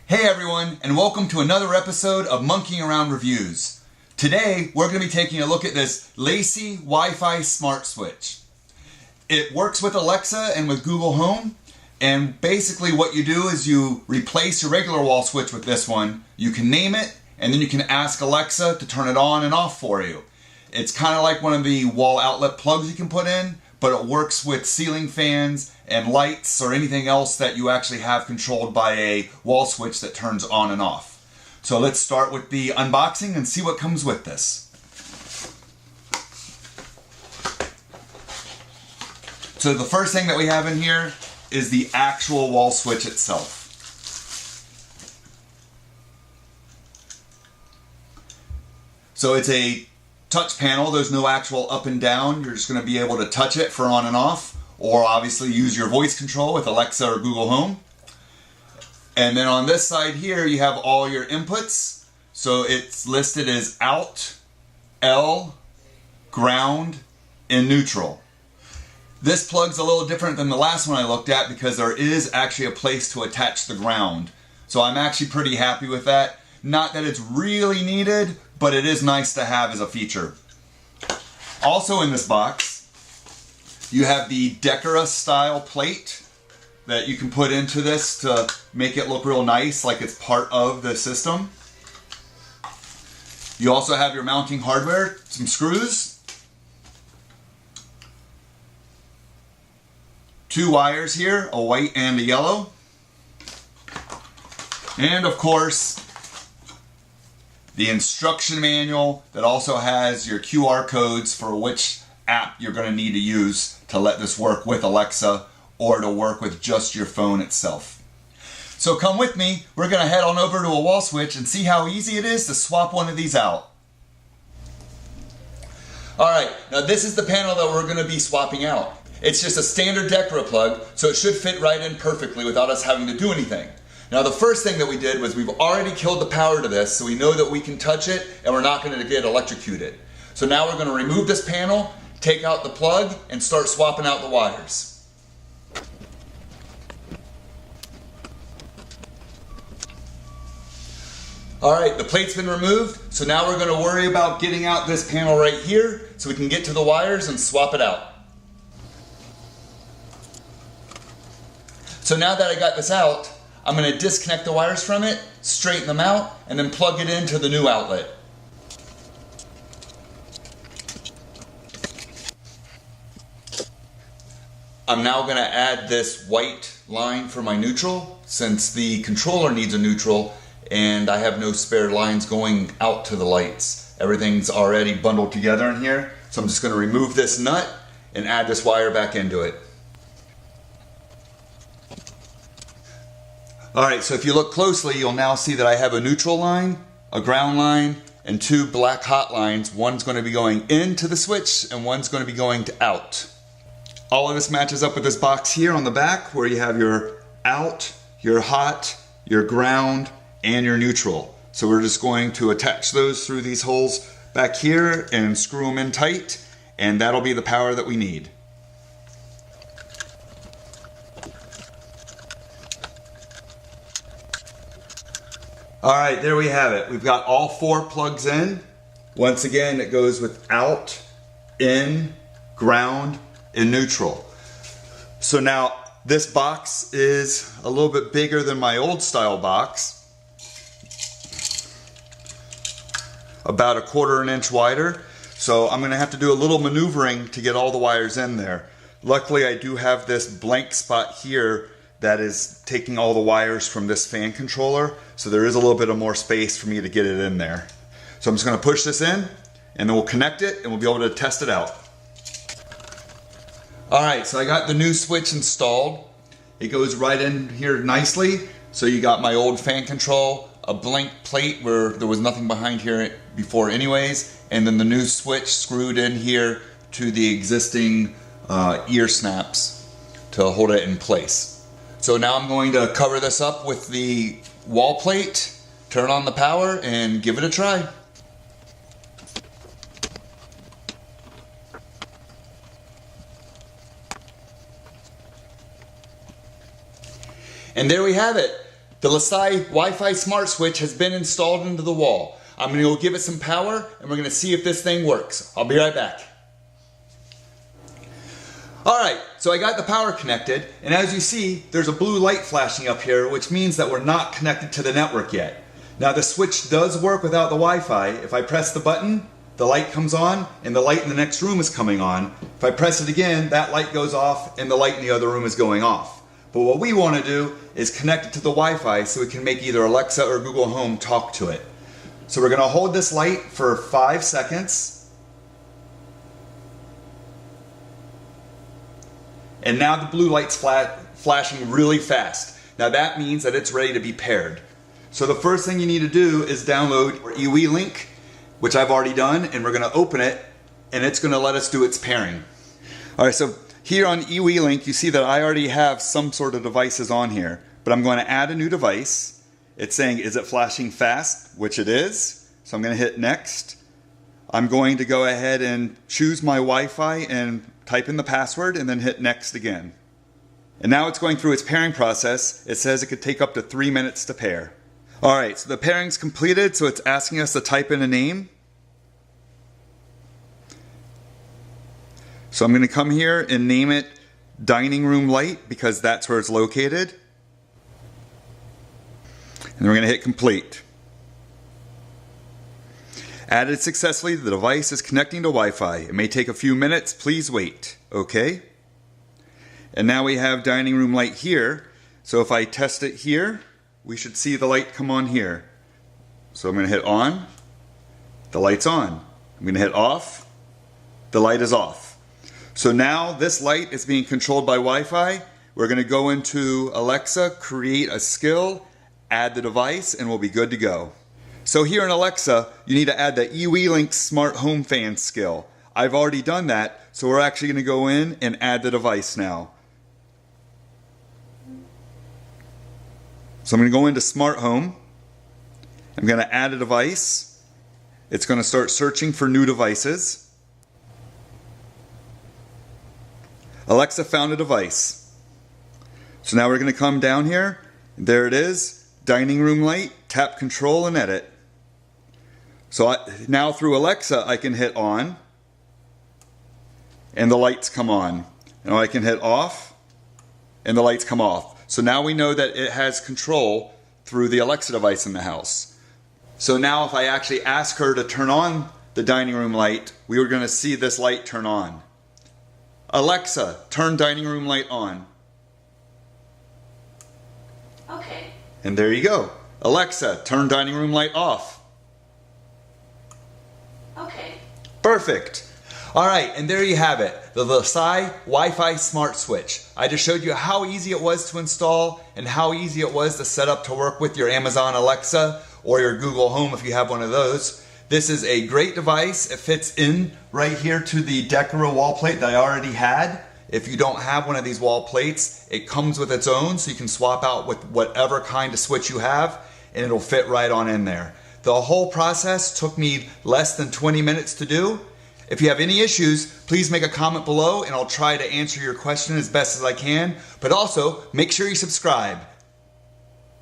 Hey everyone, and welcome to another episode of Monkeying Around Reviews. Today, we're going to be taking a look at this Lyasi Wi-Fi smart switch. It works with Alexa and with Google Home, and basically what you do is you replace your regular wall switch with this one. You can name it, and then you can ask Alexa to turn it on and off for you. It's kind of like one of the wall outlet plugs you can put in, but it works with ceiling fans and lights or anything else that you actually have controlled by a wall switch that turns on and off. So let's start with the unboxing and see what comes with this. So the first thing that we have in here is the actual wall switch itself. So it's a touch panel. There's no actual up and down. You're just going to be able to touch it for on and off, or obviously use your voice control with Alexa or Google Home. And then on this side here, you have all your inputs. So it's listed as out, L, ground, and neutral. This plug's a little different than the last one I looked at because there is actually a place to attach the ground. So I'm actually pretty happy with that. Not that it's really needed, but it is nice to have as a feature. Also in this box, you have the Decora style plate that you can put into this to make it look real nice, like it's part of the system. You also have your mounting hardware, some screws, 2 wires here, a white and a yellow, and of course, the instruction manual that also has your QR codes for which app you're going to need to use to let this work with Alexa or to work with just your phone itself. So come with me, we're going to head on over to a wall switch and see how easy it is to swap one of these out. Alright, now this is the panel that we're going to be swapping out. It's just a standard Decora plug, so it should fit right in perfectly without us having to do anything. Now the first thing that we did was we've already killed the power to this, so we know that we can touch it and we're not going to get electrocuted. So now we're going to remove this panel, take out the plug, and start swapping out the wires. Alright, the plate's been removed, so now we're going to worry about getting out this panel right here so we can get to the wires and swap it out. So now that I got this out, I'm going to disconnect the wires from it, straighten them out, and then plug it into the new outlet. I'm now going to add this white line for my neutral, since the controller needs a neutral and I have no spare lines going out to the lights. Everything's already bundled together in here, so I'm just going to remove this nut and add this wire back into it. Alright, so if you look closely, you'll now see that I have a neutral line, a ground line, and 2 black hot lines. One's going to be going into the switch and one's going to be going to out. All of this matches up with this box here on the back where you have your out, your hot, your ground, and your neutral. So we're just going to attach those through these holes back here and screw them in tight, and that'll be the power that we need. Alright, there we have it. We've got all 4 plugs in. Once again, it goes with out, in, ground, and neutral. So now, this box is a little bit bigger than my old style box. About 1/4 inch wider. So I'm going to have to do a little maneuvering to get all the wires in there. Luckily, I do have this blank spot here that is taking all the wires from this fan controller, so there is a little bit of more space for me to get it in there. So I'm just going to push this in, and then we'll connect it, and we'll be able to test it out. Alright, so I got the new switch installed. It goes right in here nicely. So you got my old fan control, a blank plate where there was nothing behind here before anyways, and then the new switch screwed in here to the existing ear snaps to hold it in place. So now I'm going to cover this up with the wall plate, turn on the power, and give it a try. And there we have it. The Lyasi Wi-Fi smart switch has been installed into the wall. I'm going to go give it some power and we're going to see if this thing works. I'll be right back. Alright, so I got the power connected, and as you see, there's a blue light flashing up here, which means that we're not connected to the network yet. Now the switch does work without the Wi-Fi. If I press the button, the light comes on, and the light in the next room is coming on. If I press it again, that light goes off, and the light in the other room is going off. But what we want to do is connect it to the Wi-Fi so we can make either Alexa or Google Home talk to it. So we're going to hold this light for 5 seconds. And now the blue light's flashing really fast. Now that means that it's ready to be paired. So the first thing you need to do is download our EWE link, which I've already done, and we're going to open it, and it's going to let us do its pairing. Alright, so here on EWE link you see that I already have some sort of devices on here, but I'm going to add a new device. It's saying, is it flashing fast? Which it is. So I'm going to hit next. I'm going to go ahead and choose my Wi-Fi and type in the password and then hit next again. And now it's going through its pairing process. It says it could take up to 3 minutes to pair. Alright, so the pairing's completed, so it's asking us to type in a name. So I'm going to come here and name it Dining Room Light because that's where it's located. And we're going to hit complete. Added successfully, the device is connecting to Wi-Fi. It may take a few minutes, please wait. Okay. And now we have Dining Room Light here. So if I test it here, we should see the light come on here. So I'm going to hit on, the light's on. I'm going to hit off, the light is off. So now this light is being controlled by Wi-Fi. We're going to go into Alexa, create a skill, add the device, and we'll be good to go. So here in Alexa, you need to add the EWE Link Smart Home Fan skill. I've already done that, so we're actually going to go in and add the device now. So I'm going to go into Smart Home. I'm going to add a device. It's going to start searching for new devices. Alexa found a device. So now we're going to come down here. There it is, Dining Room Light, tap Control and edit. So now through Alexa I can hit on and the lights come on. And I can hit off and the lights come off. So now we know that it has control through the Alexa device in the house. So now if I actually ask her to turn on the dining room light, we are going to see this light turn on. Alexa, turn dining room light on. Okay. And there you go. Alexa, turn dining room light off. Okay. Perfect. Alright, and there you have it. The Lyasi Wi-Fi Smart Switch. I just showed you how easy it was to install and how easy it was to set up to work with your Amazon Alexa or your Google Home if you have one of those. This is a great device. It fits in right here to the Decora wall plate that I already had. If you don't have one of these wall plates, it comes with its own, so you can swap out with whatever kind of switch you have and it'll fit right on in there. The whole process took me less than 20 minutes to do. If you have any issues, please make a comment below and I'll try to answer your question as best as I can. But also, make sure you subscribe.